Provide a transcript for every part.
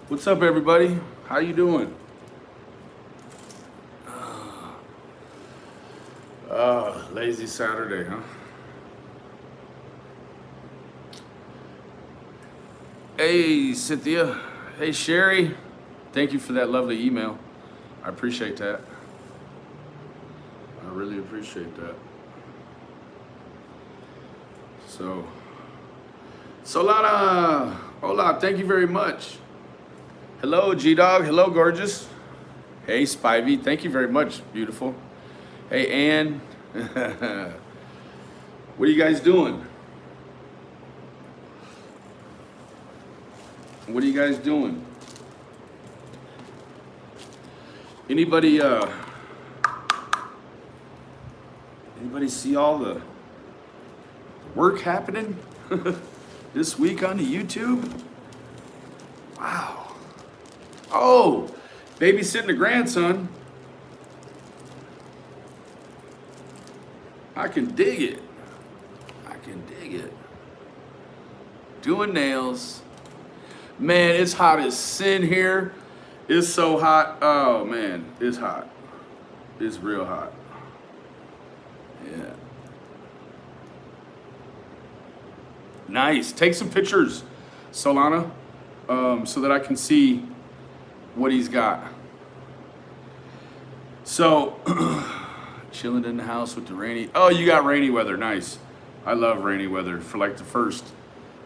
What's up, everybody? How you doing? Lazy Saturday, huh? Hey, Cynthia. Hey, Sherry. Thank you for that lovely email. I appreciate that. I really appreciate that. So, Solana, hola, thank you very much. Hello, G-Dog. Hello, gorgeous. Hey, Spivey. Thank you very much, beautiful. Hey, Ann. What are you guys doing? What are you guys doing? Anybody see all the work happening this week on the YouTube? Wow. Oh, babysitting a grandson. I can dig it. I can dig it. Doing nails. Man, it's hot as sin here. It's so hot. Oh man, it's hot. It's real hot. Yeah. Nice. Take some pictures, Solana, so that I can see what he's got. So, chilling in the house with the rainy. Oh, you got rainy weather. Nice. I love rainy weather for like the first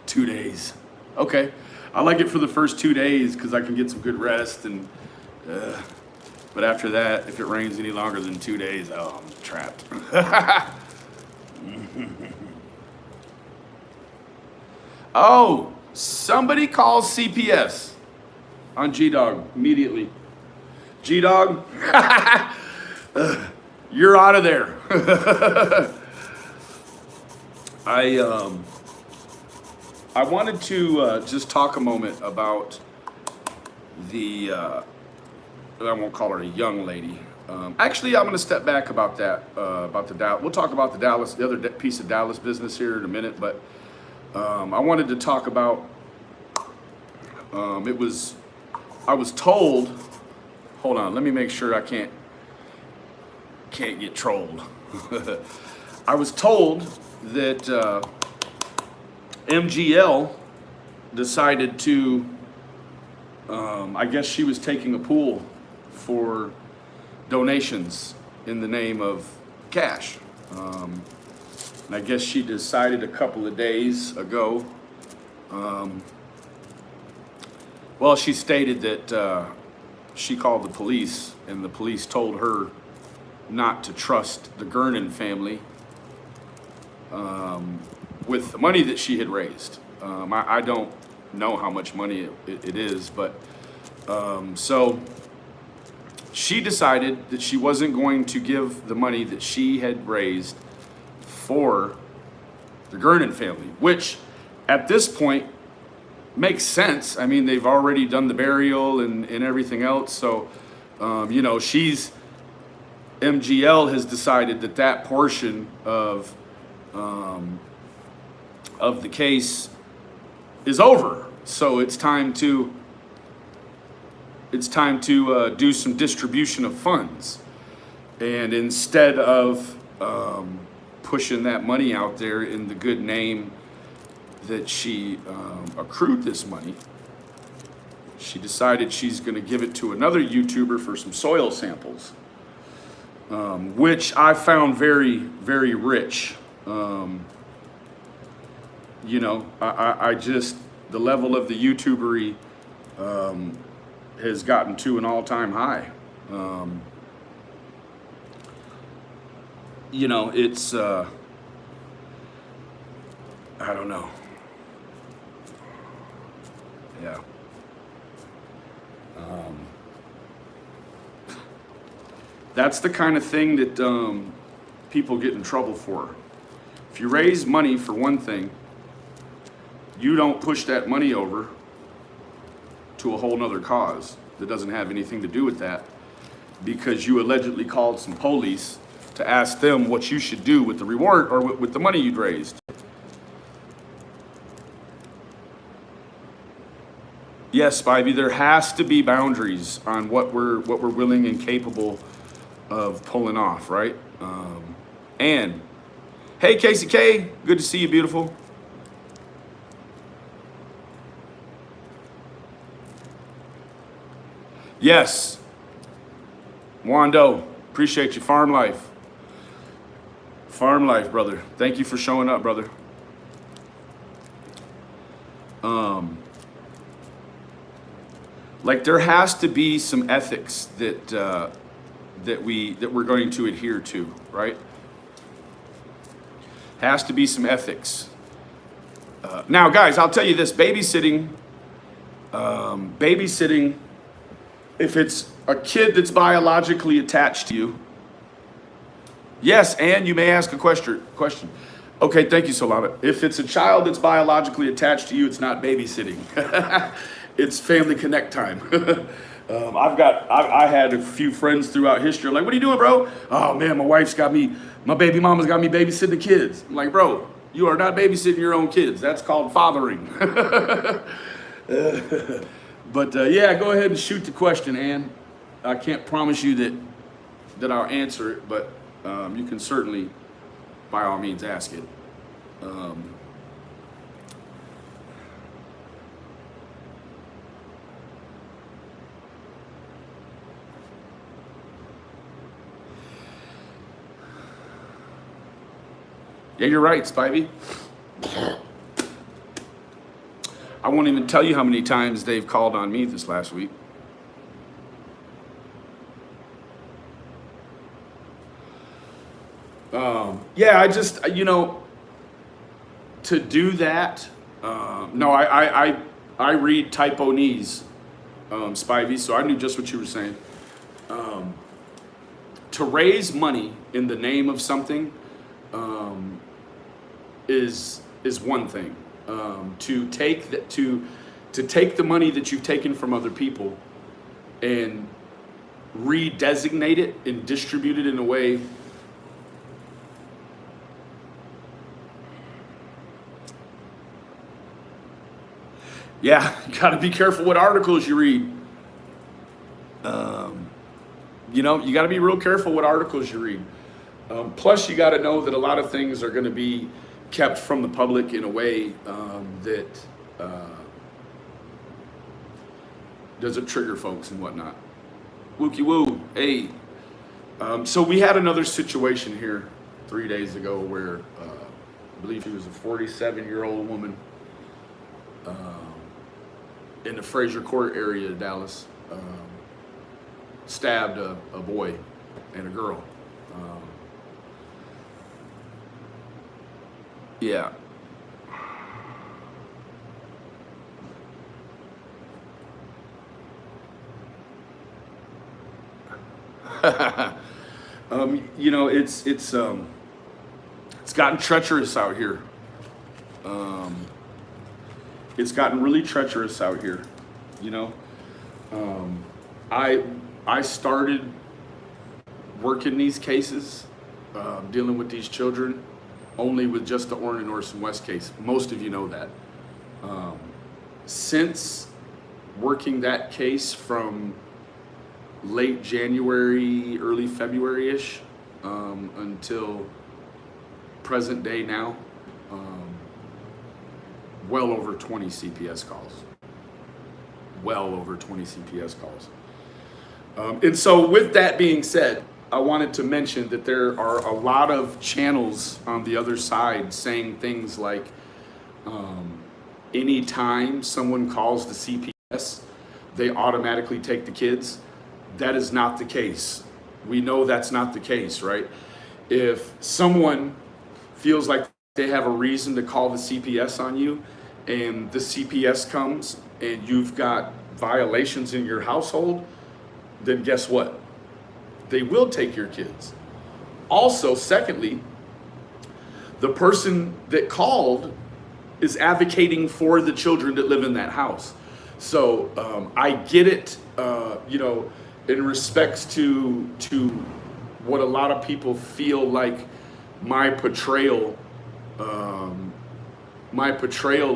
2 days. Okay. I like it for the first 2 days because I can get some good rest. But after that, if it rains any longer than 2 days, oh, I'm trapped. Oh, somebody calls CPS on G-Dog immediately. G-Dog, you're out of there. I wanted to just talk a moment about the, I won't call her a young lady. Actually, I'm going to step back about that, about the Dallas. We'll talk about the other piece of Dallas business here in a minute, but I wanted to talk about, I was told, hold on, let me make sure I can't get trolled. I was told that MGL decided to, I guess she was taking a pool for donations in the name of cash. And I guess she decided a couple of days ago, well, she stated that she called the police and the police told her not to trust the Gernon family with the money that she had raised. I don't know how much money it is, but so she decided that she wasn't going to give the money that she had raised for the Gernon family, which at this point makes sense. I mean, they've already done the burial and everything else. So, you know, MGL has decided that that portion of the case is over. So it's time to do some distribution of funds. And instead of pushing that money out there in the good name that she accrued this money, she decided she's going to give it to another YouTuber for some soil samples, which I found very, very rich. You know, I just, the level of the YouTubery has gotten to an all-time high. You know, it's, I don't know. Yeah. That's the kind of thing that people get in trouble for. If you raise money for one thing, you don't push that money over to a whole nother cause that doesn't have anything to do with that, because you allegedly called some police to ask them what you should do with the reward or with the money you'd raised. Yes, Spivey, there has to be boundaries on what we're willing and capable of pulling off, right? And hey, Casey K, good to see you, beautiful. Yes, Wando, appreciate you. Farm life, brother. Thank you for showing up, brother. Like there has to be some ethics that we're going to adhere to, right? Has to be some ethics. Now, guys, I'll tell you this: babysitting. If it's a kid that's biologically attached to you, yes, and you may ask a question. Okay, thank you, Solana. If it's a child that's biologically attached to you, it's not babysitting. It's family connect time. I had a few friends throughout history like, what are you doing, bro? Oh man, my baby mama's got me babysitting the kids. I'm like, bro, you are not babysitting your own kids. That's called fathering. But yeah, go ahead and shoot the question, Ann. I can't promise you that I'll answer it, but you can certainly, by all means, ask it. Yeah, you're right, Spivey. I won't even tell you how many times they've called on me this last week. Yeah, I just, to do that, no, I read Typonese, Spivey, so I knew just what you were saying. To raise money in the name of something is one thing. To take the money that you've taken from other people and redesignate it and distribute it in a way yeah, you got to be careful what articles you read. You got to be real careful what articles you read. Plus, you got to know that a lot of things are going to be kept from the public in a way that doesn't trigger folks and whatnot. Wookie woo, hey. So we had another situation here 3 days ago where I believe she was a 47-year-old woman in the Fraser Court area of Dallas, stabbed a boy and a girl. Yeah. It's gotten treacherous out here. It's gotten really treacherous out here. I started working these cases, dealing with these children, only with just the ORRIN and ORSON West case. Most of you know that. Since working that case from late January, early February-ish, until present day now, well over 20 CPS calls. Well over 20 CPS calls. And so with that being said, I wanted to mention that there are a lot of channels on the other side saying things like, anytime someone calls the CPS, they automatically take the kids. That is not the case. We know that's not the case, right? If someone feels like they have a reason to call the CPS on you, and the CPS comes and you've got violations in your household, then guess what? they will take your kids. Also, secondly, the person that called is advocating for the children that live in that house. So I get it, in respects to what a lot of people feel like my portrayal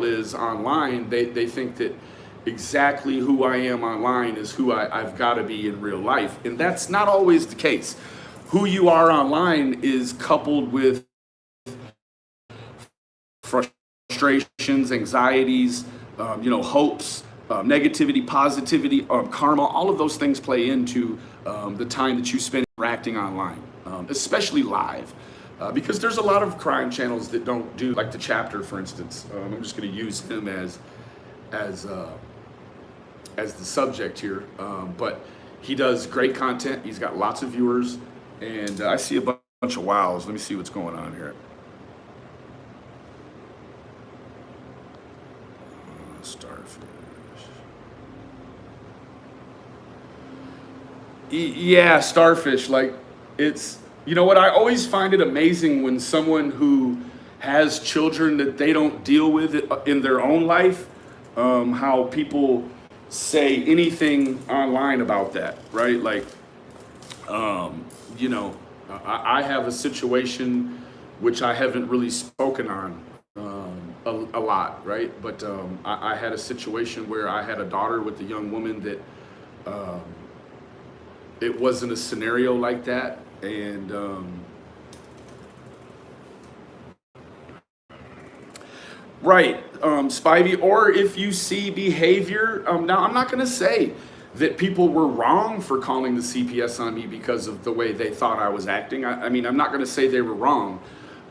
is online. They think that exactly who I am online is who I've got to be in real life, and that's not always the case. Who you are online is coupled with frustrations, anxieties, hopes, negativity, positivity, karma. All of those things play into the time that you spend interacting online, especially live, because there's a lot of crime channels that don't do, like The Chapter, for instance. I'm just going to use him as the subject here, but he does great content. He's got lots of viewers, and I see a bunch of wows. Let me see what's going on here. Starfish. Yeah, starfish. Like, it's, you know what? I always find it amazing when someone who has children that they don't deal with in their own life, how people say anything online about that, right? Like, I have a situation which I haven't really spoken on a lot, right? But I had a situation where I had a daughter with a young woman that it wasn't a scenario like that, and right, Spivey, or if you see behavior, now I'm not gonna say that people were wrong for calling the CPS on me because of the way they thought I was acting. I mean, I'm not gonna say they were wrong,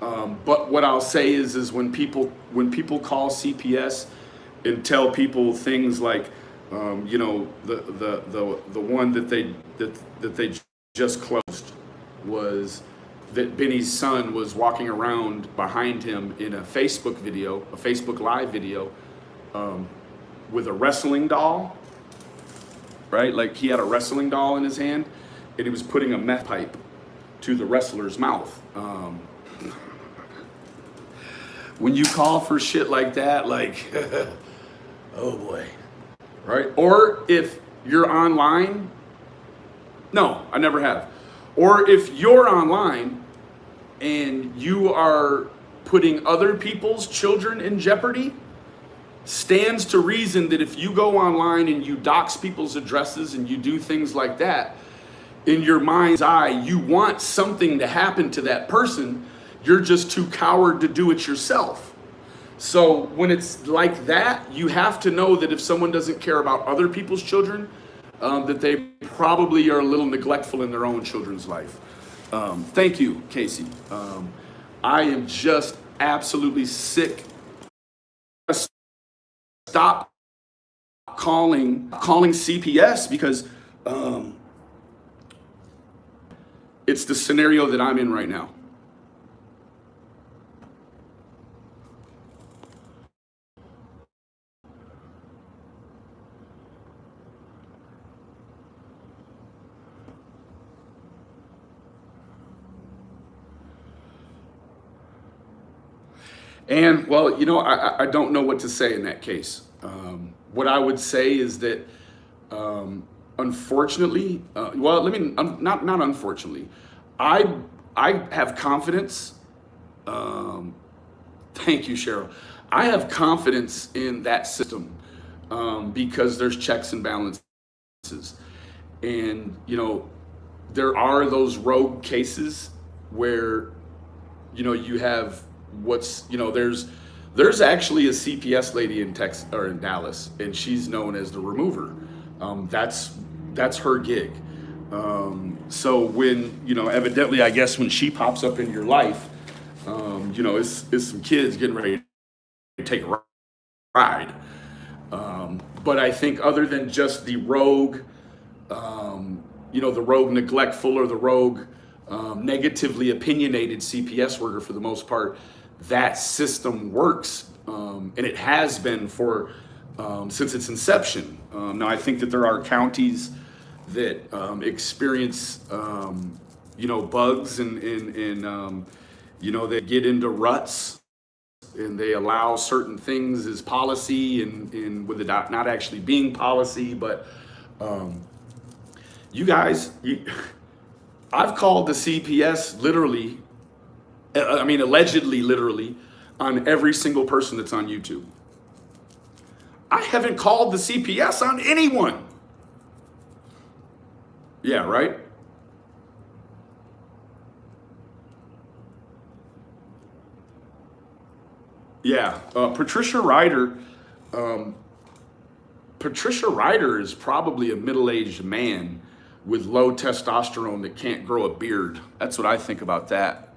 but what I'll say is when people call CPS and tell people things like, the one that they just closed was that Benny's son was walking around behind him in a Facebook Live video, with a wrestling doll, right? Like, he had a wrestling doll in his hand, and he was putting a meth pipe to the wrestler's mouth. When you call for shit like that, like, oh boy, right? Or if you're online, no, I never have. Or if you're online and you are putting other people's children in jeopardy, stands to reason that if you go online and you dox people's addresses and you do things like that, in your mind's eye, you want something to happen to that person. You're just too coward to do it yourself. So when it's like that, you have to know that if someone doesn't care about other people's children, that they probably are a little neglectful in their own children's life. Thank you, Casey. I am just absolutely sick. Stop calling CPS because it's the scenario that I'm in right now. And, well, I don't know what to say in that case. What I would say is that, unfortunately, not unfortunately, I have confidence. Thank you, Cheryl. I have confidence in that system because there's checks and balances. And, there are those rogue cases where, you have there's actually a CPS lady in Texas or in Dallas, and she's known as the remover. That's her gig. So when, evidently, I guess when she pops up in your life, it's some kids getting ready to take a ride. But I think other than just the rogue, the rogue neglectful or the rogue negatively opinionated CPS worker, for the most part, that system works, and it has been for since its inception. Now, I think that there are counties that experience, bugs and they get into ruts and they allow certain things as policy and with it not actually being policy. But you guys, I've called the CPS literally, allegedly literally, on every single person that's on YouTube. I haven't called the CPS on anyone. Yeah, right? Yeah, Patricia Ryder. Patricia Ryder is probably a middle-aged man with low testosterone that can't grow a beard. That's what I think about that,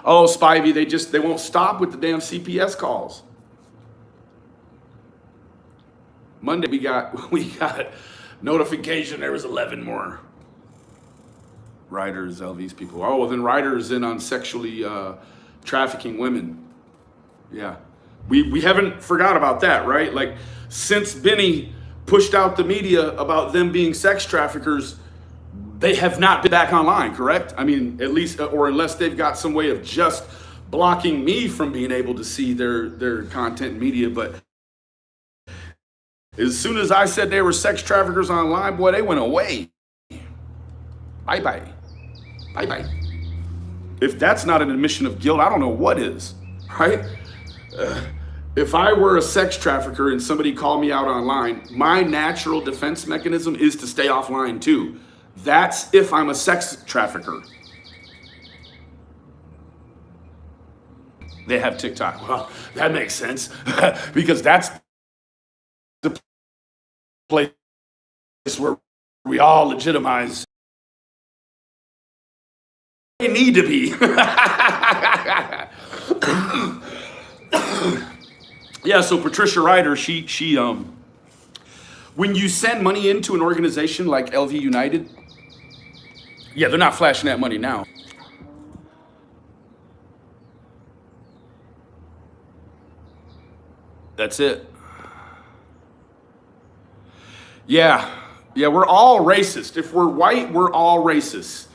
Oh, Spivey, they won't stop with the damn CPS calls. Monday we got notification there was 11 more Riders, LVs people. Oh, well then Riders in on sexually trafficking women. Yeah. We haven't forgot about that, right? Like, since Benny pushed out the media about them being sex traffickers, they have not been back online, correct? At least, or unless they've got some way of just blocking me from being able to see their content and media. But as soon as I said they were sex traffickers online, boy, they went away. Bye-bye. Bye-bye. If that's not an admission of guilt, I don't know what is, right? If I were a sex trafficker and somebody called me out online, my natural defense mechanism is to stay offline too. That's if I'm a sex trafficker. They have TikTok. Well, that makes sense because that's the place where we all legitimize. They need to be. Yeah, so Patricia Ryder, she when you send money into an organization like LV United, yeah, they're not flashing that money now. That's it. Yeah, we're all racist. If we're white, we're all racist.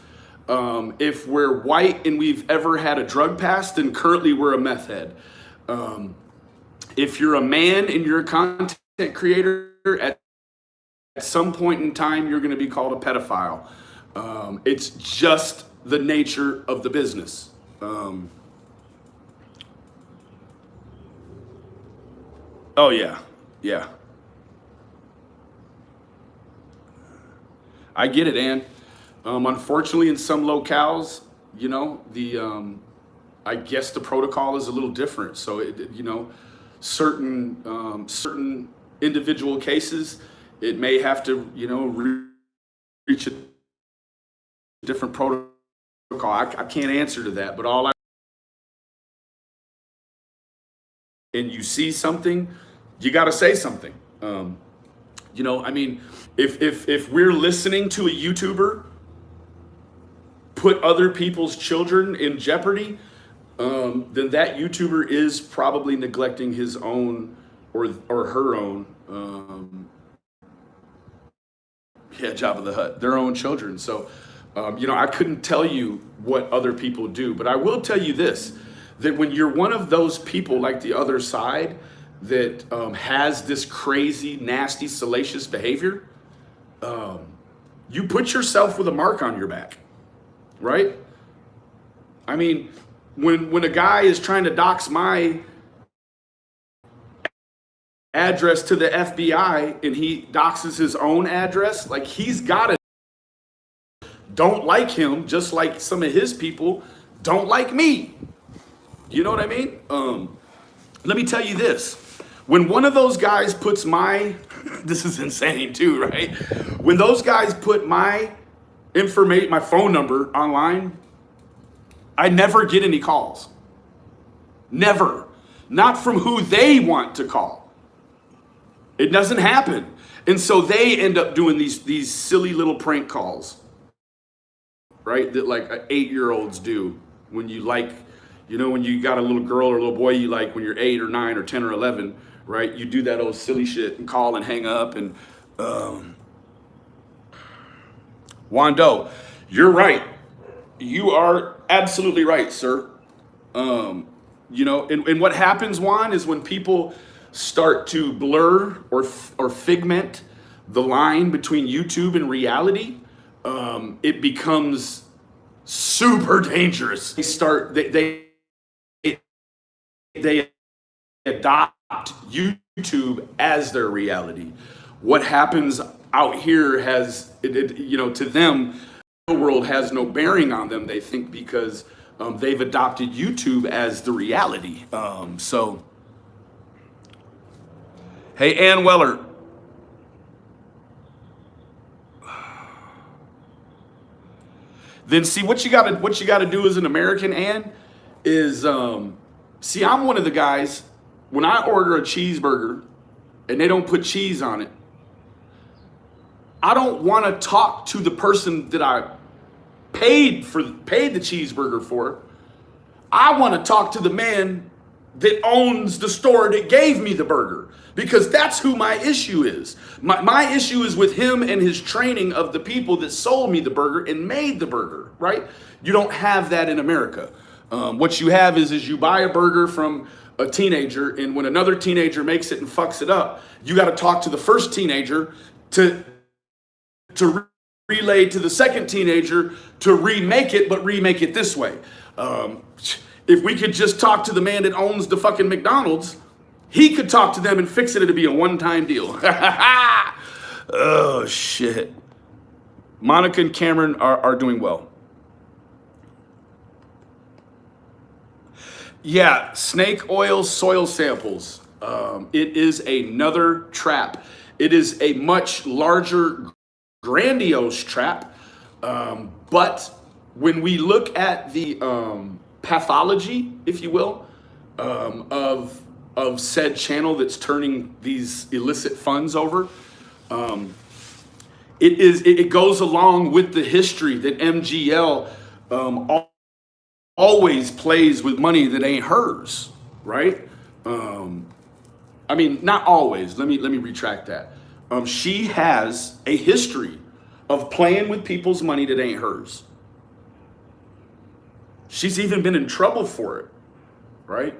If we're white and we've ever had a drug past, then currently we're a meth head. If you're a man and you're a content creator, at some point in time, you're going to be called a pedophile. It's just the nature of the business. Oh, yeah. I get it, Ann. Unfortunately, in some locales, I guess the protocol is a little different. So, certain individual cases, it may have to, reach a different protocol. I can't answer to that, but and you see something, you got to say something. If we're listening to a YouTuber put other people's children in jeopardy, then that YouTuber is probably neglecting his own or her own, Jabba the Hutt, their own children. So, I couldn't tell you what other people do, but I will tell you this, that when you're one of those people like the other side that has this crazy, nasty, salacious behavior, you put yourself with a mark on your back, right? When a guy is trying to dox my address to the FBI and he doxes his own address, like, he's got to don't like him just like some of his people don't like me. You know what I mean? Let me tell you this. When one of those guys puts this is insane too, right? When those guys put my information, my phone number online, I never get any calls. Never. Not from who they want to call. It doesn't happen. And so they end up doing these silly little prank calls, right? That like 8-year-olds do when you when you got a little girl or little boy you like when you're 8 or 9 or 10 or 11, right? You do that old silly shit and call and hang up. And Wando, you're right. You are absolutely right, sir. You know, and what happens, Juan, is when people start to blur or figment the line between YouTube and reality, it becomes super dangerous. They adopt YouTube as their reality. What happens out here has, you know, to them, the world has no bearing on them, they think, because they've adopted YouTube as the reality. So, hey, Ann Weller. Then see what you gotta do as an American, Ann, is see, I'm one of the guys, when I order a cheeseburger and they don't put cheese on it, I don't want to talk to the person that I paid the cheeseburger for. I want to talk to the man that owns the store that gave me the burger, because that's who my issue is. My issue is with him and his training of the people that sold me the burger and made the burger, right? You don't have that in America. What you have is you buy a burger from a teenager, and when another teenager makes it and fucks it up, you got to talk to the first teenager to relay to the second teenager to remake it, but remake it this way. If we could just talk to the man that owns the fucking McDonald's, he could talk to them and fix it to be a one-time deal. Oh, shit. Monica and Cameron are doing well. Yeah, snake oil soil samples. It is another trap. It is a much larger, grandiose trap. But when we look at the pathology, if you will, of said channel that's turning these illicit funds over, it goes along with the history that MGL always plays with money that ain't hers, right? I mean, not always. Let me retract that. She has a history of playing with people's money that ain't hers. She's even been in trouble for it, right?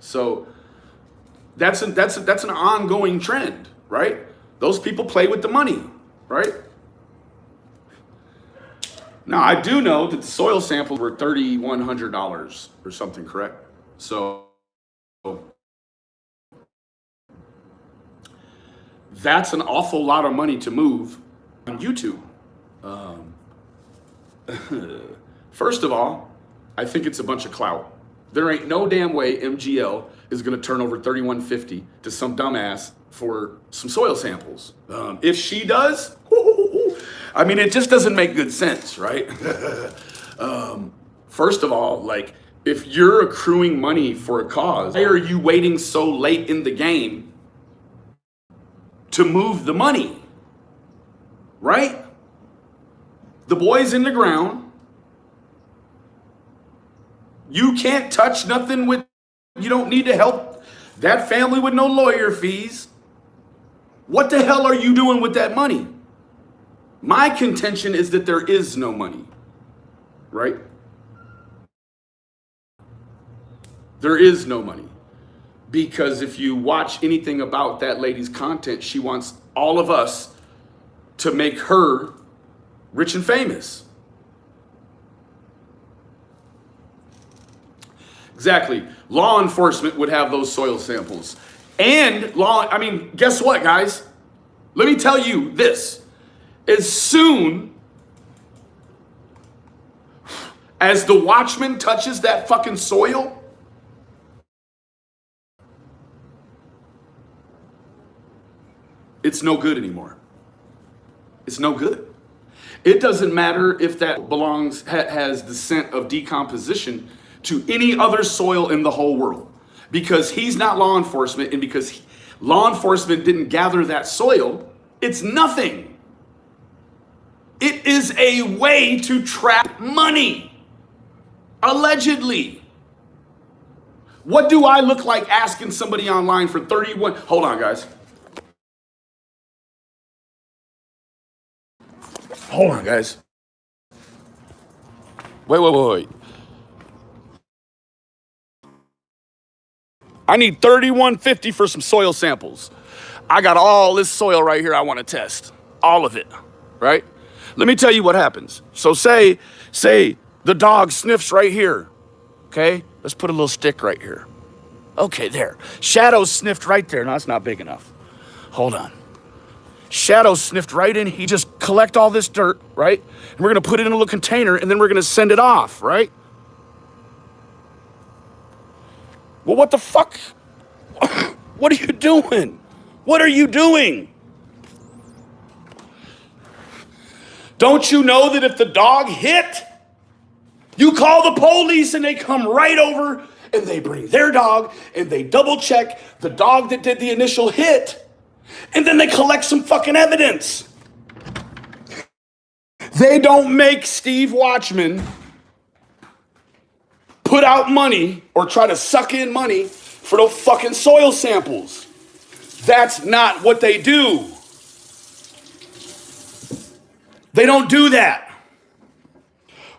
So that's an ongoing trend, right? Those people play with the money, right? Now, I do know that the soil samples were $3,100 or something, correct? So that's an awful lot of money to move on YouTube. First of all, I think it's a bunch of clout. There ain't no damn way MGL is going to turn over $3,150 to some dumbass for some soil samples. If she does, I mean, it just doesn't make good sense, right? First of all, like, if you're accruing money for a cause, why are you waiting so late in the game to move the money, right? The boy's in the ground. You can't touch nothing with, you don't need to help that family with no lawyer fees. What the hell are you doing with that money? My contention is that there is no money, right? There is no money. Because if you watch anything about that lady's content, she wants all of us to make her rich and famous. Exactly. Law enforcement would have those soil samples. And guess what, guys? Let me tell you this. As soon as the watchman touches that fucking soil, it's no good anymore. It's no good. It doesn't matter if that has the scent of decomposition to any other soil in the whole world, because he's not law enforcement, and because law enforcement didn't gather that soil, it's nothing. It is a way to trap money, allegedly. What do I look like asking somebody online for 31? Hold on, guys. Hold on, guys. Wait. I need $31.50 for some soil samples. I got all this soil right here I want to test. All of it, right? Let me tell you what happens. So say the dog sniffs right here, okay? Let's put a little stick right here. Okay, there. Shadow sniffed right there. No, that's not big enough. Hold on. Shadow sniffed right in. He just collect all this dirt, right? And we're going to put it in a little container, and then we're going to send it off, right? Well, what the fuck? What are you doing? What are you doing? Don't you know that if the dog hit, you call the police and they come right over and they bring their dog and they double check the dog that did the initial hit, and then they collect some fucking evidence. They don't make Steve Watchman put out money or try to suck in money for those fucking soil samples. That's not what they do. They don't do that.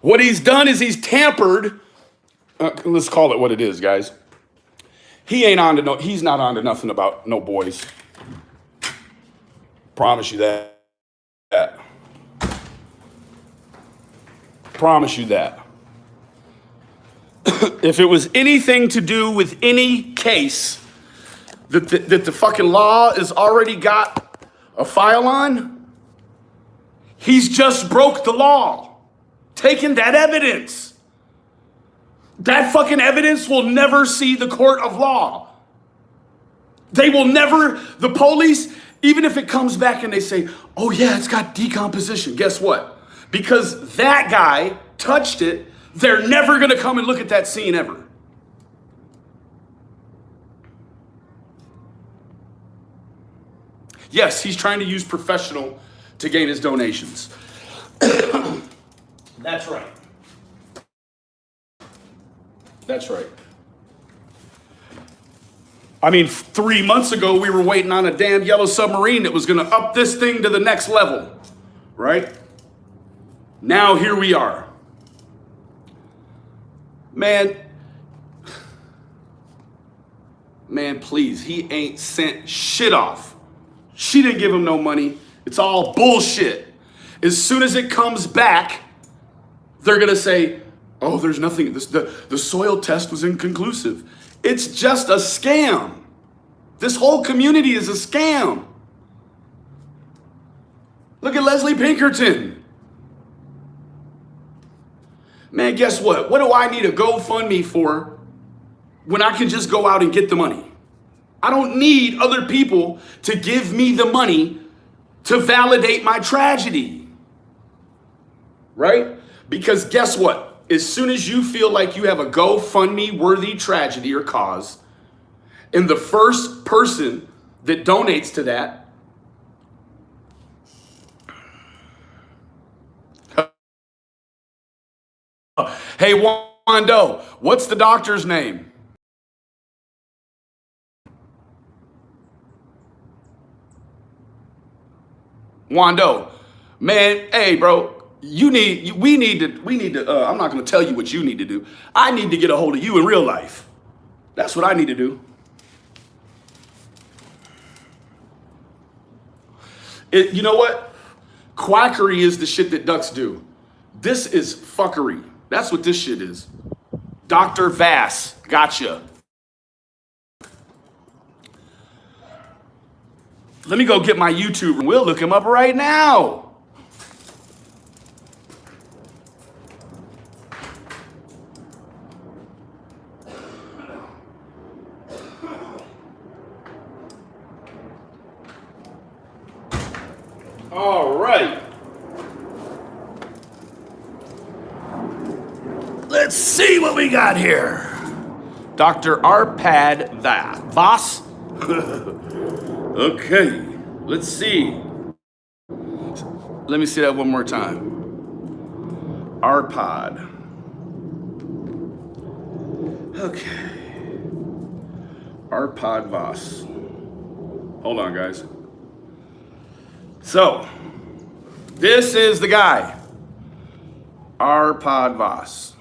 What he's done is he's tampered. Let's call it what it is, guys. He's not on to nothing about no boys. Promise you that. Promise you that. If it was anything to do with any case that the fucking law has already got a file on, he's just broke the law, taken that evidence. That fucking evidence will never see the court of law. They will never, the police, even if it comes back and they say, oh yeah, it's got decomposition, guess what? Because that guy touched it, they're never gonna come and look at that scene ever. Yes, he's trying to use professional to gain his donations. That's right. That's right. I mean, 3 months ago, we were waiting on a damn yellow submarine that was gonna up this thing to the next level, right? Now here we are. Man, please, he ain't sent shit off. She didn't give him no money. It's all bullshit. As soon as it comes back, they're gonna say, oh, there's nothing, the soil test was inconclusive. It's just a scam. This whole community is a scam. Look at Leslie Pinkerton. Man, guess what? What do I need a GoFundMe for when I can just go out and get the money? I don't need other people to give me the money to validate my tragedy, right? Because guess what? As soon as you feel like you have a GoFundMe worthy tragedy or cause, and the first person that donates to that, hey, Wando, what's the doctor's name? Wando, man, hey, bro, we need to, I'm not going to tell you what you need to do. I need to get a hold of you in real life. That's what I need to do. You know what? Quackery is the shit that ducks do. This is fuckery. That's what this shit is. Dr. Vass, gotcha. Let me go get my YouTube. We'll look him up right now. All right. Let's see what we got here. Dr. ARPAD VASS. Okay, let's see. Let me see that one more time. ARPAD. Okay. ARPAD VASS. Hold on, guys. So, this is the guy. ARPAD VASS.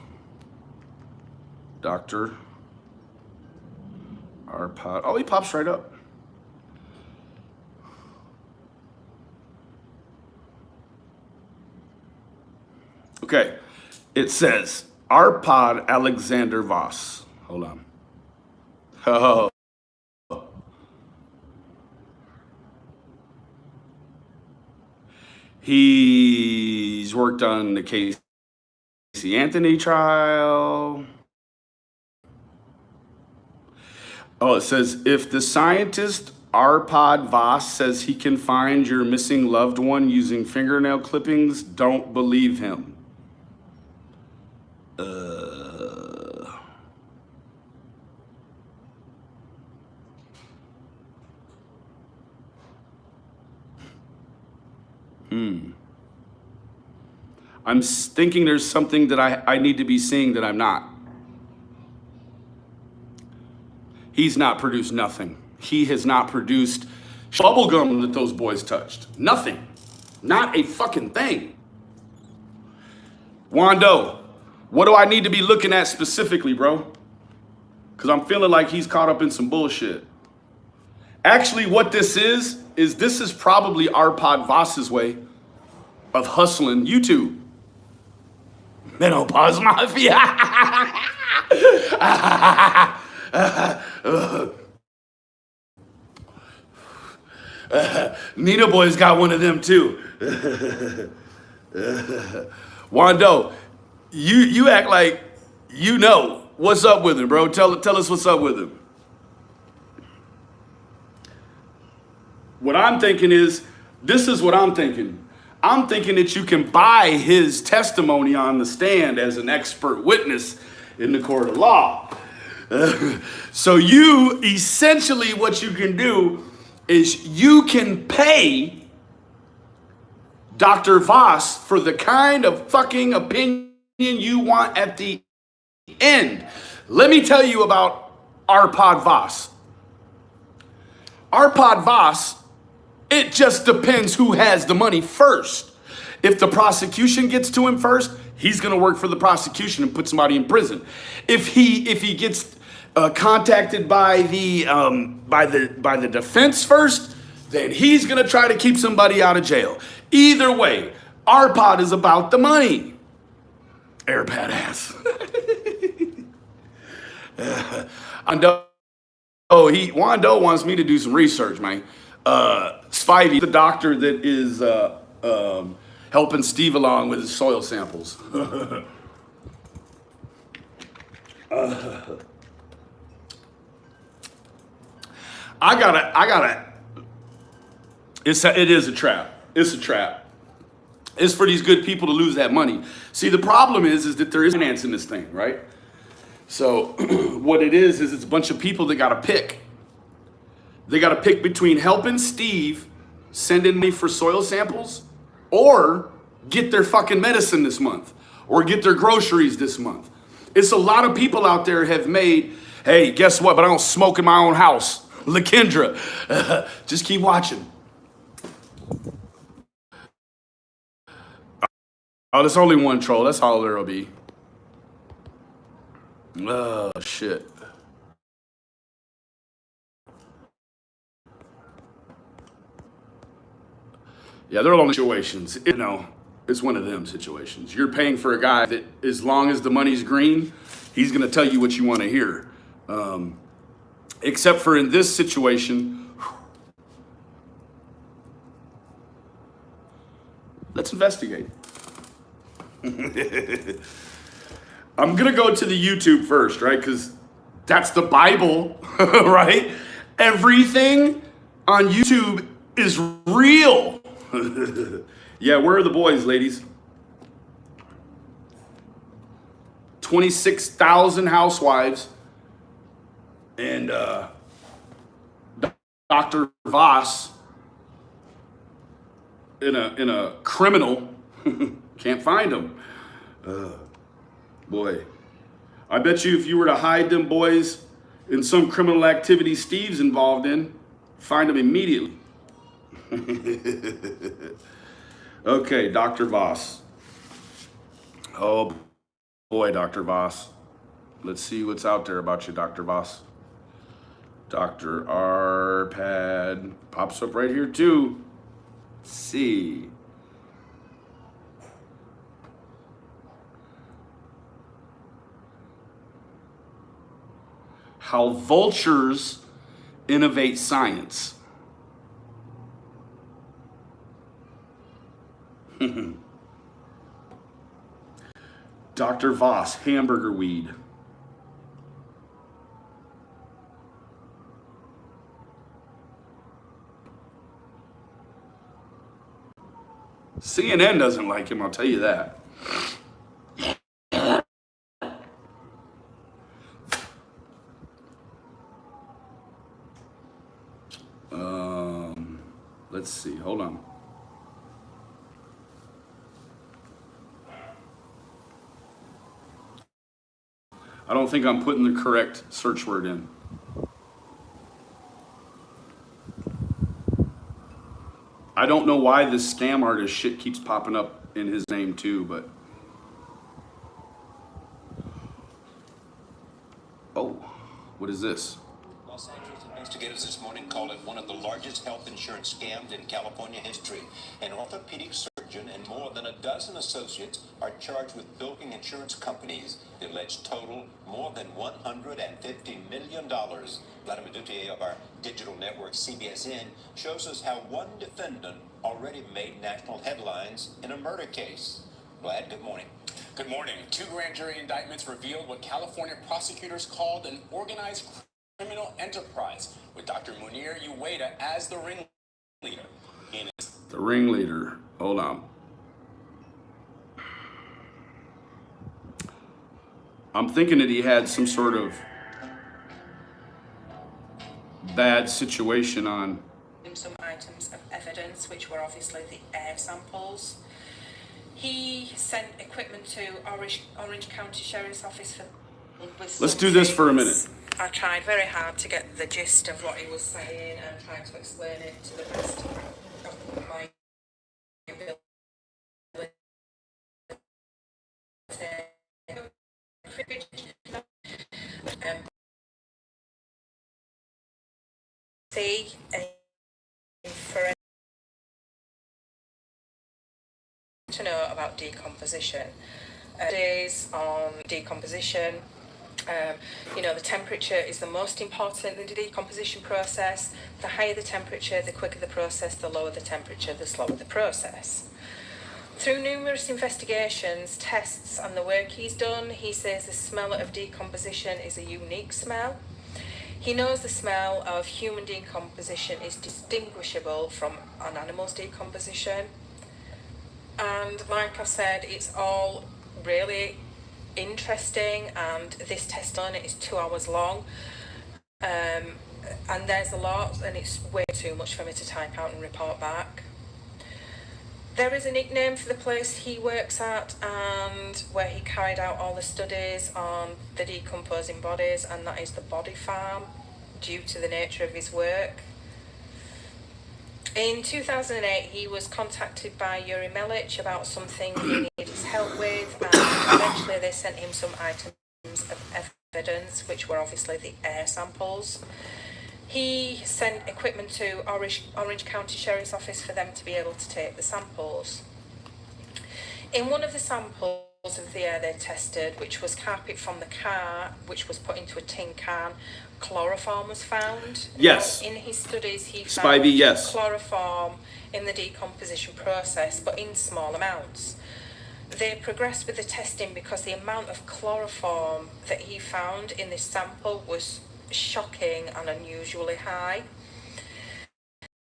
Dr. ARPAD. Oh, he pops right up. Okay. It says ARPAD Alexander Voss. Hold on. Oh. He's worked on the Casey Anthony trial. Oh, it says, if the scientist ARPAD Voss says he can find your missing loved one using fingernail clippings, don't believe him. I'm thinking there's something that I need to be seeing that I'm not. He's not produced nothing. He has not produced bubblegum that those boys touched. Nothing. Not a fucking thing. Wando, what do I need to be looking at specifically, bro? Because I'm feeling like he's caught up in some bullshit. Actually, what this is this is probably ARPAD Voss's way of hustling YouTube. Menopause Mafia. Nina Boy's got one of them too. Wando, you act like you know what's up with him, bro. Tell us what's up with him. What I'm thinking is, this is what I'm thinking. I'm thinking that you can buy his testimony on the stand as an expert witness in the court of law. So you, essentially what you can do is you can pay Dr. Voss for the kind of fucking opinion you want at the end. Let me tell you about ARPAD Voss. ARPAD Voss, it just depends who has the money first. If the prosecution gets to him first, he's gonna work for the prosecution and put somebody in prison. If he gets contacted by the defense first, then he's gonna try to keep somebody out of jail. Either way, ARPAD is about the money. AirPad ass. Wando wants me to do some research, man. Spivey, the doctor that is helping Steve along with his soil samples. It is a trap. It's a trap. It's for these good people to lose that money. See, the problem is that there is finance in this thing, right? So what it is it's a bunch of people that got to pick. They got to pick between helping Steve send in money for soil samples or get their fucking medicine this month or get their groceries this month. It's a lot of people out there have made, hey, guess what? But I don't smoke in my own house. Lakendra, just keep watching. Oh, there's only one troll. That's all there'll be. Oh, shit. Yeah, there are only situations. It's one of them situations. You're paying for a guy that, as long as the money's green, he's going to tell you what you want to hear. Except for in this situation, let's investigate. I'm going to go to the YouTube first, right? Because that's the Bible, right? Everything on YouTube is real. Yeah, where are the boys, ladies? 26,000 housewives and Dr. Voss in a criminal. Can't find him. Boy, I bet you if you were to hide them boys in some criminal activity Steve's involved in, find him immediately. Okay, Dr. Voss. Oh boy, Dr. Voss. Let's see what's out there about you, Dr. Voss. Dr. Arpad pops up right here too. See. How vultures innovate science. Dr. Voss, hamburger weed. CNN doesn't like him, I'll tell you that. Let's see, hold on. I don't think I'm putting the correct search word in. I don't know why this scam artist shit keeps popping up in his name too, but. Oh, what is this? Los Angeles investigators this morning called it one of the largest health insurance scams in California history. An orthopedic surgeon and more than a dozen associates are charged with bilking insurance companies. The alleged total, more than $150 million. Vladimir Duthier of our digital network CBSN shows us how one defendant already made national headlines in a murder case. Vlad, good morning. Good morning. 2 grand jury indictments revealed what California prosecutors called an organized criminal enterprise, with Dr. Munir Uweda as the ringleader. The ringleader. Hold on. I'm thinking that he had some sort of bad situation on. Some items of evidence, which were obviously the air samples. He sent equipment to Orange County Sheriff's Office for. Let's do this for a minute. I tried very hard to get the gist of what he was saying and tried to explain it to the best of my ability. To know about decomposition. Days on decomposition. The temperature is the most important in the decomposition process. The higher the temperature, the quicker the process. The lower the temperature, the slower the process. Through numerous investigations, tests, and the work he's done, he says the smell of decomposition is a unique smell. He knows the smell of human decomposition is distinguishable from an animal's decomposition. And like I said, it's all really interesting, and this test on it is 2 hours long. And there's a lot, and it's way too much for me to type out and report back. There is a nickname for the place he works at and where he carried out all the studies on the decomposing bodies, and that is the body farm, due to the nature of his work. In 2008, he was contacted by Yuri Melich about something he needed his help with, and eventually they sent him some items of evidence, which were obviously the air samples. He sent equipment to Orange County Sheriff's Office for them to be able to take the samples. In one of the samples of the air they tested, which was carpet from the car, which was put into a tin can, chloroform was found. Yes. Now, in his studies, he found Spivey, yes. chloroform in the decomposition process, but in small amounts. They progressed with the testing because the amount of chloroform that he found in this sample was shocking and unusually high.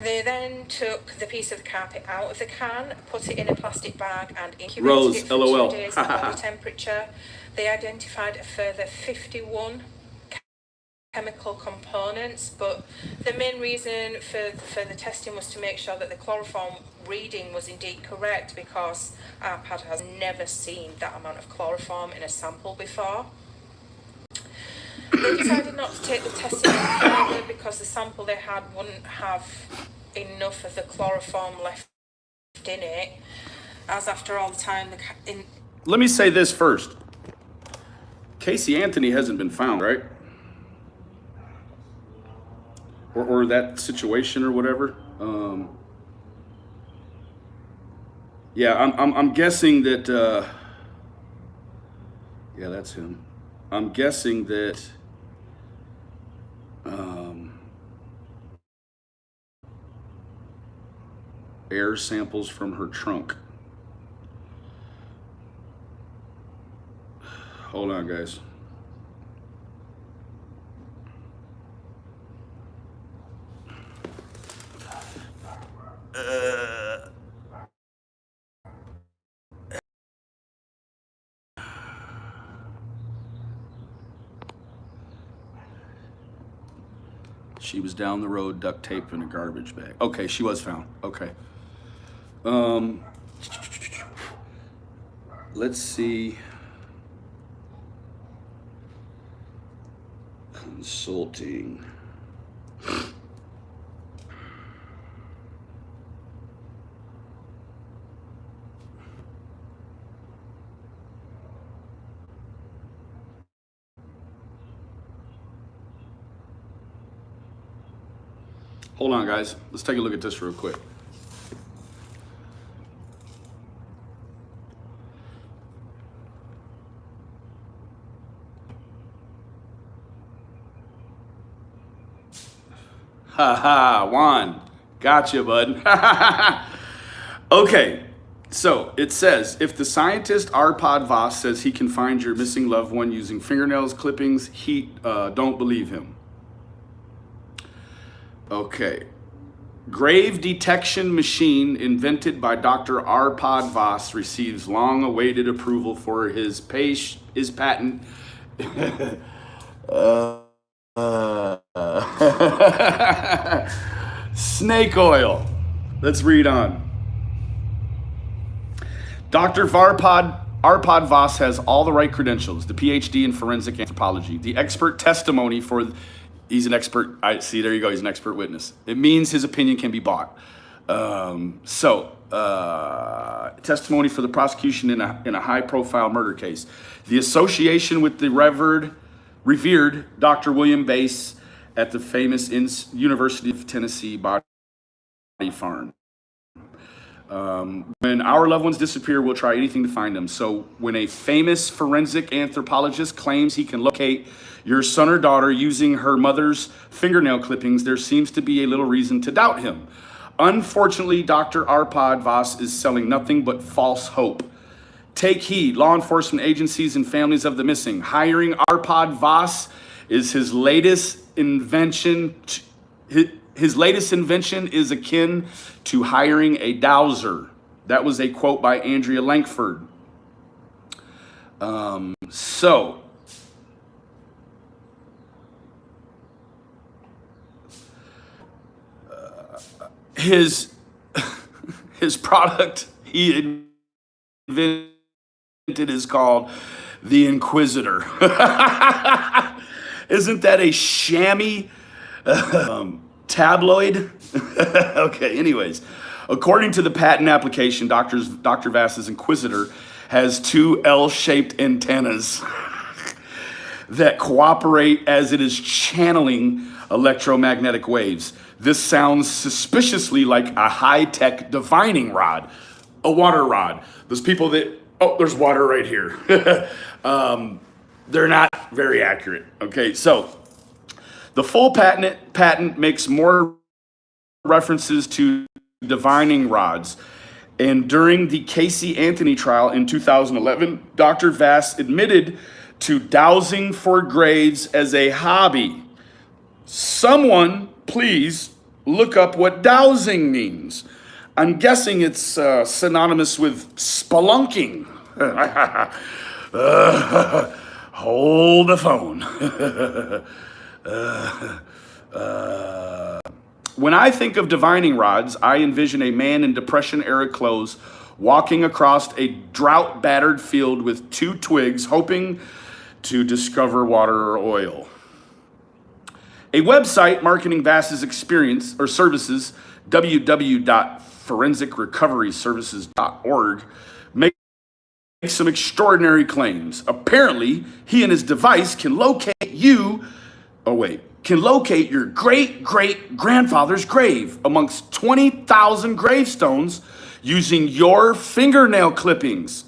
They then took the piece of the carpet out of the can, put it in a plastic bag, and incubated it for LOL. 2 days at body temperature. They identified a further 51 chemical components, but the main reason for the testing was to make sure that the chloroform reading was indeed correct, because ARPAD has never seen that amount of chloroform in a sample before. They decided not to take the testing further because the sample they had wouldn't have enough of the chloroform left in it, as after all the time Let me say this first. Casey Anthony hasn't been found, right? Or that situation or whatever. Yeah, I'm guessing that. Yeah, that's him. I'm guessing that. Air samples from her trunk. Hold on, guys. She was down the road, duct tape in a garbage bag. Okay, she was found. Okay. Let's see. Consulting. Hold on, guys. Let's take a look at this real quick. Ha ha, Juan. Gotcha, bud. Okay, so it says, if the scientist Arpad Vass says he can find your missing loved one using fingernails, clippings, don't believe him. Okay. Grave detection machine invented by Dr. Arpad Vass receives long-awaited approval for his patent. Snake oil. Let's read on. Dr. Arpad Vass has all the right credentials, the PhD in forensic anthropology, the expert testimony for, he's an expert, see, there you go, he's an expert witness. It means his opinion can be bought. Testimony for the prosecution in a high-profile murder case. The association with the revered Dr. William Bass at the famous University of Tennessee Body Farm. When our loved ones disappear, we'll try anything to find them. So when a famous forensic anthropologist claims he can locate your son or daughter using her mother's fingernail clippings, there seems to be a little reason to doubt him. Unfortunately, Dr. Arpad Vass is selling nothing but false hope. Take heed, law enforcement agencies and families of the missing. Hiring Arpad Vass is his latest invention. His latest invention is akin to hiring a dowser. That was a quote by Andrea Langford. His product he invented is called the Inquisitor. Isn't that a shammy tabloid? Okay, anyways. According to the patent application, Dr. Vass's Inquisitor has two L-shaped antennas that cooperate as it is channeling electromagnetic waves. This sounds suspiciously like a high-tech divining rod, a water rod. Those people that, oh, there's water right here. They're not very accurate. Okay, so the full patent makes more references to divining rods. And during the Casey Anthony trial in 2011, Dr. Vass admitted to dowsing for graves as a hobby. Someone, please, look up what dowsing means. I'm guessing it's synonymous with spelunking. Hold the phone. When I think of divining rods, I envision a man in Depression-era clothes walking across a drought-battered field with two twigs, hoping to discover water or oil. A website marketing Vass's experience or services, www.forensicrecoveryservices.org, makes some extraordinary claims. Apparently, he and his device can locate your great-great-grandfather's grave amongst 20,000 gravestones using your fingernail clippings.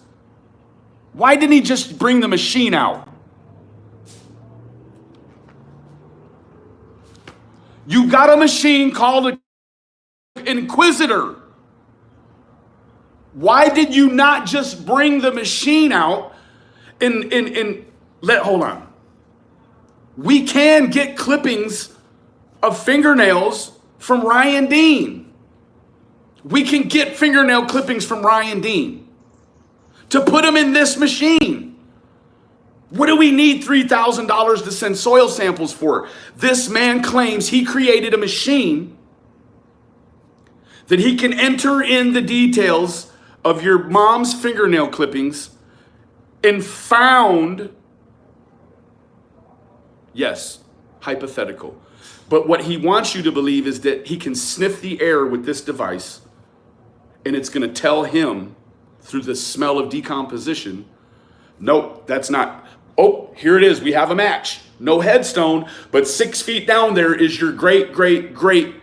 Why didn't he just bring the machine out? You got a machine called an Inquisitor. Why did you not just bring the machine out hold on. We can get clippings of fingernails from Ryan Dean. We can get fingernail clippings from Ryan Dean to put them in this machine. What do we need $3,000 to send soil samples for? This man claims he created a machine that he can enter in the details of your mom's fingernail clippings and found, yes, hypothetical, but what he wants you to believe is that he can sniff the air with this device and it's going to tell him through the smell of decomposition, nope, that's not. Oh, here it is. We have a match. No headstone, but 6 feet down there is your great-great-great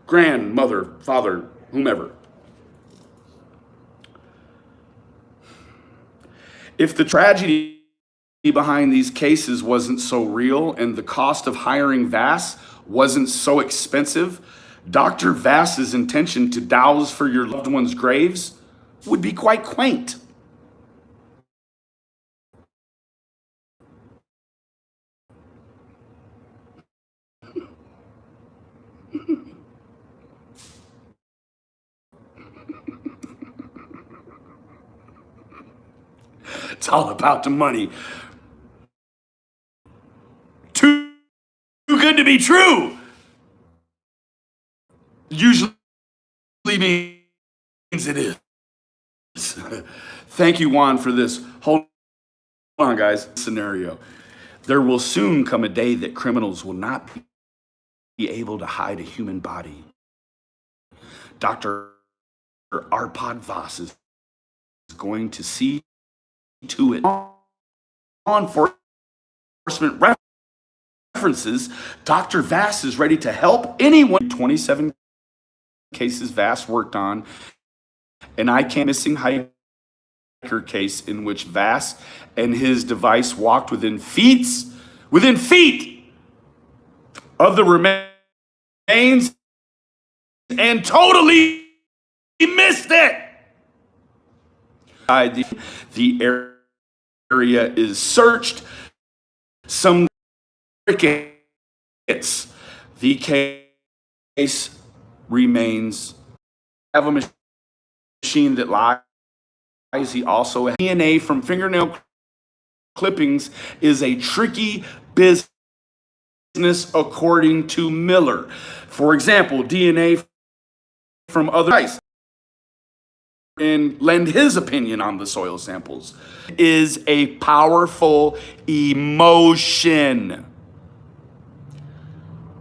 grandmother, father, whomever. If the tragedy behind these cases wasn't so real and the cost of hiring Vass wasn't so expensive, Dr. Vass's intention to dowse for your loved ones' graves would be quite quaint. It's all about the money. Too good to be true. Usually means it is. Thank you, Juan, for this. Hold on, guys. Scenario. There will soon come a day that criminals will not be able to hide a human body. Dr. ARPAD VASS is going to see to it. Law enforcement references, Dr. Vass is ready to help anyone. 27 cases Vass worked on, an ICANN missing hiker case in which Vass and his device walked within feet of the remains and totally missed it. The area is searched. Some crickets. The case remains. Have a machine that lies. He also has DNA from fingernail clippings is a tricky business according to Miller. For example, DNA from other guys and lend his opinion on the soil samples is a powerful emotion.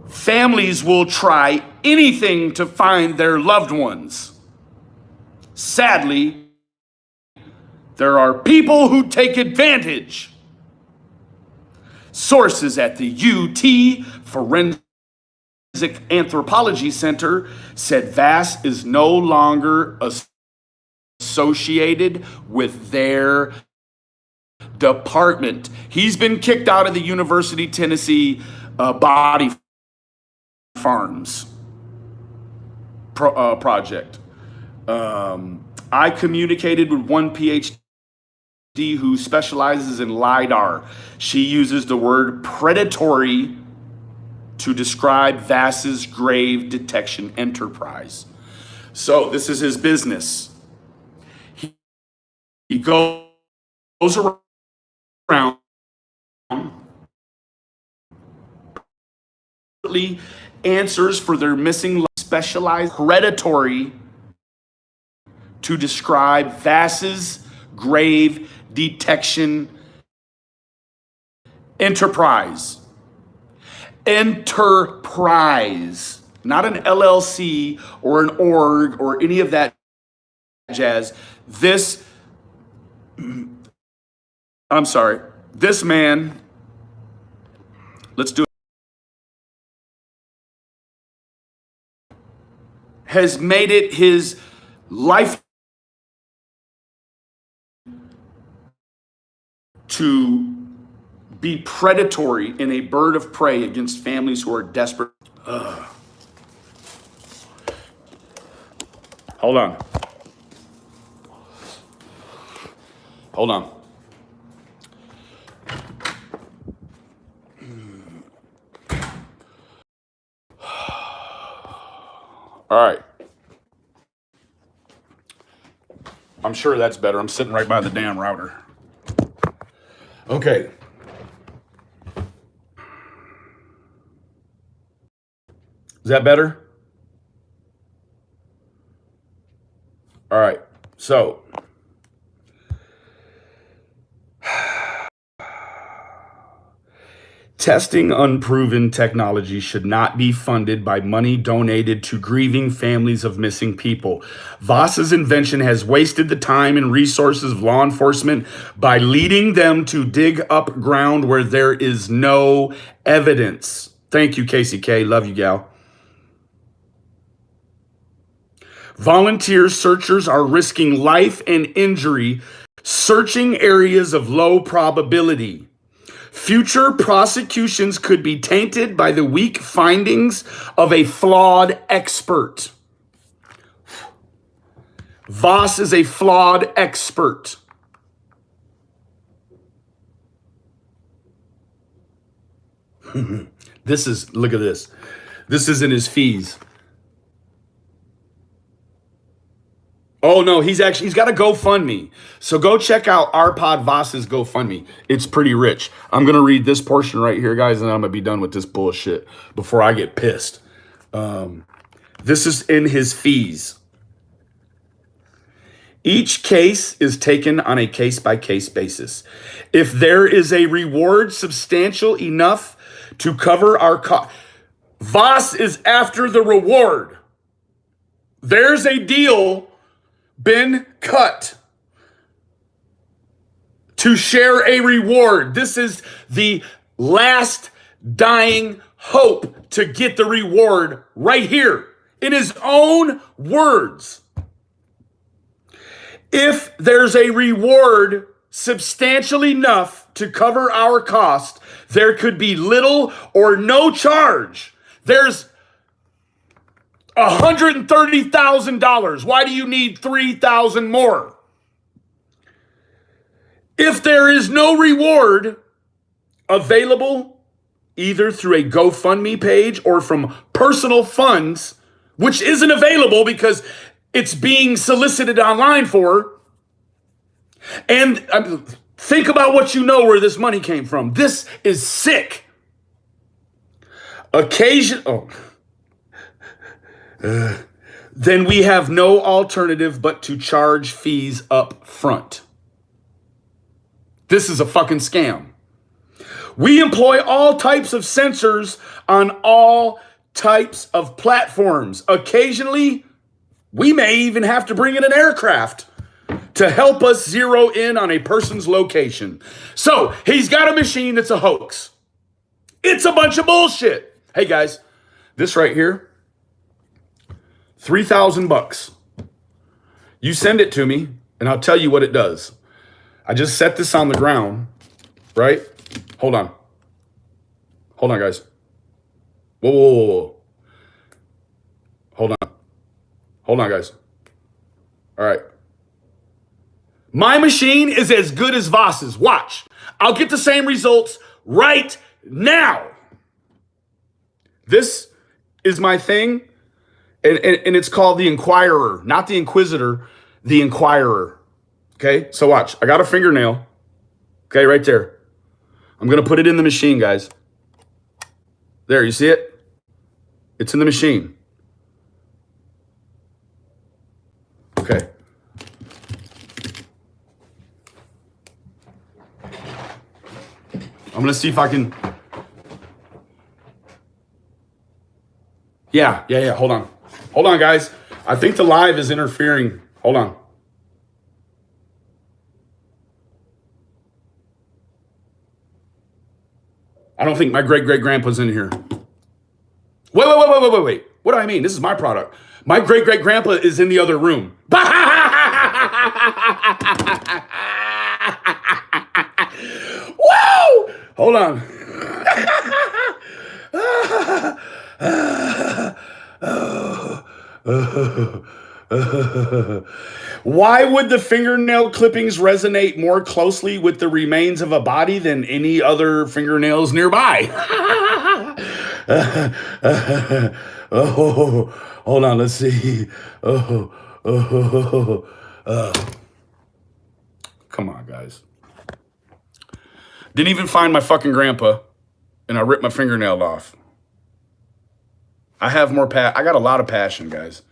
Families will try anything to find their loved ones. Sadly, there are people who take advantage. Sources at the UT Forensic Anthropology Center said Vass is no longer associated with their department. He's been kicked out of the University Tennessee Body Farms project. I communicated with one PhD who specializes in LIDAR. She uses the word predatory to describe Vass's grave detection enterprise. So this is his business. He goes around answers for their missing specialized predatory to describe Vass's grave detection enterprise. enterprise, not an LLC or an org or any of that jazz. This man, let's do it, has made it his life to be predatory and a bird of prey against families who are desperate. Hold on. All right. I'm sure that's better. I'm sitting right by the damn router. Okay. Is that better? All right. So, testing unproven technology should not be funded by money donated to grieving families of missing people. Vass's invention has wasted the time and resources of law enforcement by leading them to dig up ground where there is no evidence. Thank you, Casey K. Love you, gal. Volunteer searchers are risking life and injury searching areas of low probability. Future prosecutions could be tainted by the weak findings of a flawed expert. Vass is a flawed expert. Look at this. This is in his fees. Oh no, he's got a GoFundMe. So go check out ARPAD VASS's GoFundMe. It's pretty rich. I'm gonna read this portion right here, guys, and I'm gonna be done with this bullshit before I get pissed. This is in his fees. Each case is taken on a case-by-case basis. If there is a reward substantial enough to cover our cost, Vass is after the reward. There's a deal been cut to share a reward. This is the last dying hope to get the reward right here in his own words. If there's a reward substantial enough to cover our cost, there could be little or no charge. There's $130,000. Why do you need $3,000 more? If there is no reward available, either through a GoFundMe page or from personal funds, which isn't available because it's being solicited online for, and think about what you know where this money came from. This is sick. Then we have no alternative but to charge fees up front. This is a fucking scam. We employ all types of sensors on all types of platforms. Occasionally, we may even have to bring in an aircraft to help us zero in on a person's location. So he's got a machine that's a hoax. It's a bunch of bullshit. Hey guys, this right here, $3,000. You send it to me and I'll tell you what it does. I just set this on the ground, right? Hold on. Hold on, guys. Whoa. Hold on. Hold on, guys. All right. My machine is as good as Vass's. Watch. I'll get the same results right now. This is my thing, and it's called the Inquirer, not the Inquisitor, the Inquirer. Okay, so watch. I got a fingernail. Okay, right there. I'm going to put it in the machine, guys. There, you see it? It's in the machine. Okay. I'm going to see if I can... Yeah. Hold on. Hold on, guys. I think the live is interfering. Hold on. I don't think my great-great-grandpa's in here. Wait. What do I mean? This is my product. My great-great-grandpa is in the other room. Woo! Hold on. Why would the fingernail clippings resonate more closely with the remains of a body than any other fingernails nearby? Oh, hold on, let's see. Come on, guys. Didn't even find my fucking grandpa, and I ripped my fingernail off. I have more I got a lot of passion, guys.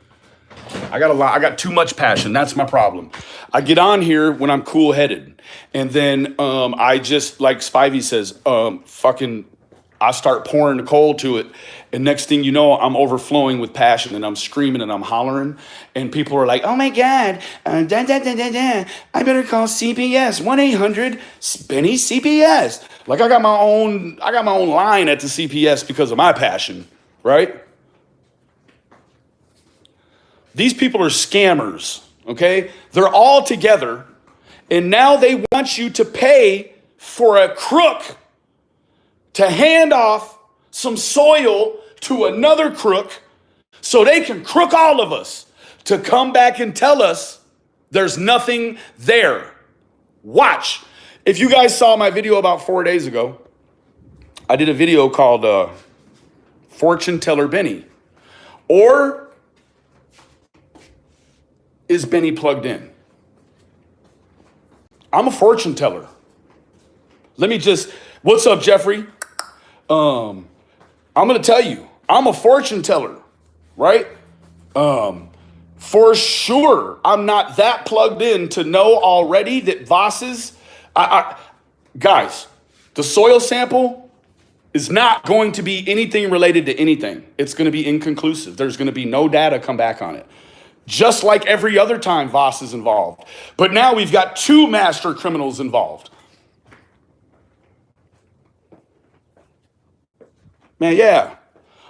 I got too much passion. That's my problem. I get on here when I'm cool-headed. And then I just, like Spivey says, I start pouring the coal to it. And next thing you know, I'm overflowing with passion and I'm screaming and I'm hollering. And people are like, oh my God, I better call CPS, 1-800-SPENNY-CPS. Like I got my own line at the CPS because of my passion, right? These people are scammers, okay? They're all together, and now they want you to pay for a crook to hand off some soil to another crook so they can crook all of us to come back and tell us there's nothing there. Watch. If you guys saw my video about 4 days ago, I did a video called Fortune Teller Benny. Or is Benny plugged in? I'm a fortune teller. What's up, Jeffrey? I'm going to tell you, I'm a fortune teller, right? For sure, I'm not that plugged in to know already that Vass's, guys, the soil sample is not going to be anything related to anything. It's going to be inconclusive. There's going to be no data come back on it. Just like every other time Vass is involved. But now we've got 2 master criminals involved. Man, yeah.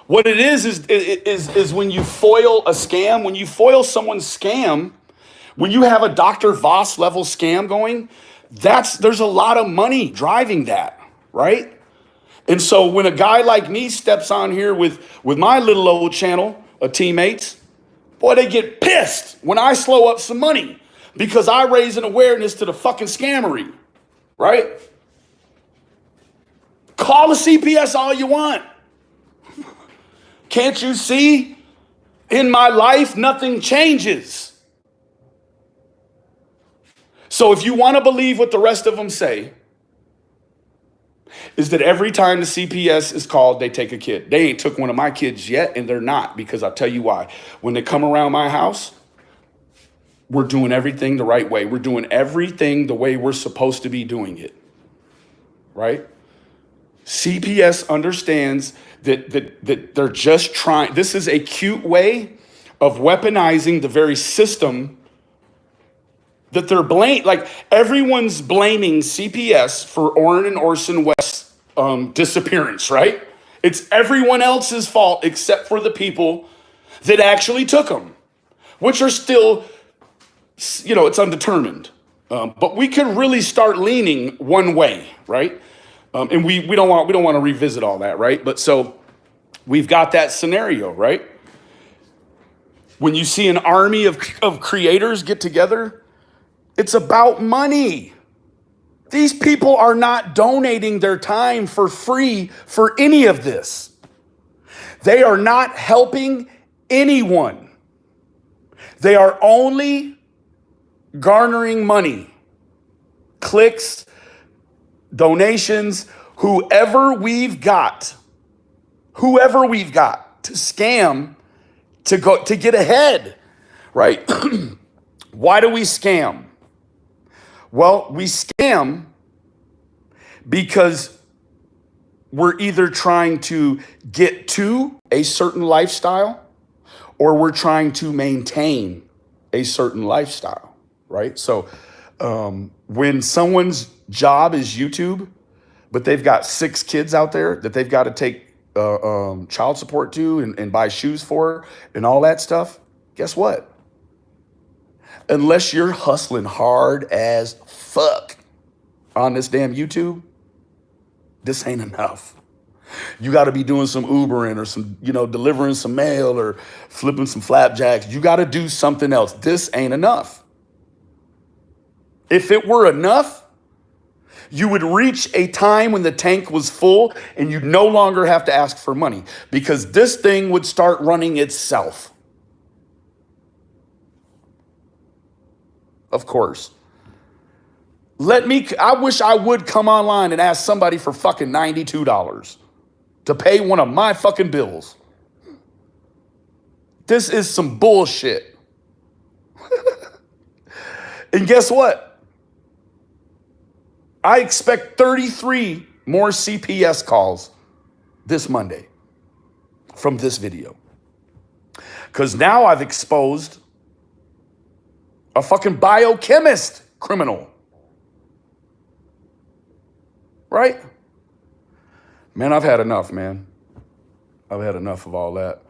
What it is when you foil a scam, when you foil someone's scam, when you have a Dr. Voss level scam going, there's a lot of money driving that, right? And so when a guy like me steps on here with my little old channel of teammates, boy, they get pissed when I slow up some money because I raise an awareness to the fucking scammery, right? Call the CPS all you want. Can't you see? In my life, nothing changes. So if you want to believe what the rest of them say, is that every time the CPS is called, they take a kid. They ain't took one of my kids yet, and they're not, because I'll tell you why. When they come around my house, we're doing everything the right way. We're doing everything the way we're supposed to be doing it, right? CPS understands that they're just trying. This is a cute way of weaponizing the very system that they're like everyone's blaming CPS for ORRIN and Orson West disappearance, right? It's everyone else's fault except for the people that actually took them, which are still, it's undetermined. But we could really start leaning one way, right? And we don't want to revisit all that, right? But so we've got that scenario, right? When you see an army of creators get together, it's about money. These people are not donating their time for free for any of this. They are not helping anyone. They are only garnering money, clicks, donations, whoever we've got to scam to get ahead, right? Why do we scam? Well, we scam because we're either trying to get to a certain lifestyle or we're trying to maintain a certain lifestyle, right? So when someone's job is YouTube, but they've got 6 kids out there that they've got to take child support to and buy shoes for and all that stuff, guess what? Unless you're hustling hard as fuck on this damn YouTube, this ain't enough. You got to be doing some Ubering or some, delivering some mail or flipping some flapjacks. You got to do something else. This ain't enough. If it were enough, you would reach a time when the tank was full and you no longer have to ask for money because this thing would start running itself. Of course. I wish I would come online and ask somebody for fucking $92 to pay one of my fucking bills. This is some bullshit. And guess what? I expect 33 more CPS calls this Monday from this video. Because now I've exposed a fucking biochemist criminal. Right? Man, I've had enough, man. I've had enough of all that.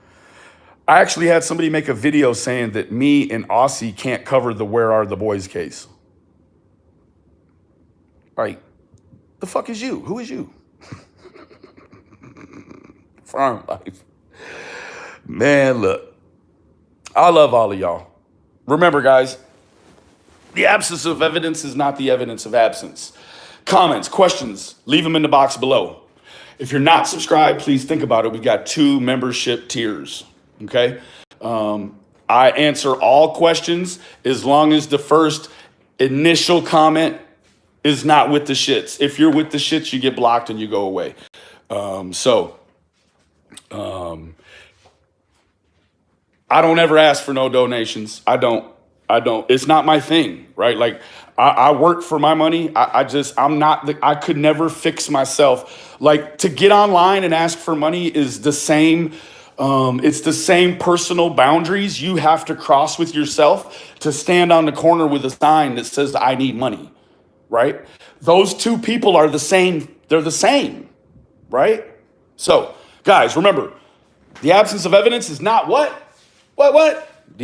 I actually had somebody make a video saying that me and Aussie can't cover the Where Are the Boys case. All right, the fuck is you? Who is you? Farm life. Man, look, I love all of y'all. Remember, guys, the absence of evidence is not the evidence of absence. Comments, questions, leave them in the box below. If you're not subscribed, please think about it. We've got 2 membership tiers, okay? I answer all questions as long as the first initial comment is not with the shits. If you're with the shits, you get blocked and you go away. I don't ever ask for no donations. I don't. It's not my thing, right? Like, I work for my money. I could never fix myself. Like, to get online and ask for money is the same. It's the same personal boundaries you have to cross with yourself to stand on the corner with a sign that says, I need money, right? Those 2 people are the same. They're the same, right? So, guys, remember, the absence of evidence is not what? What?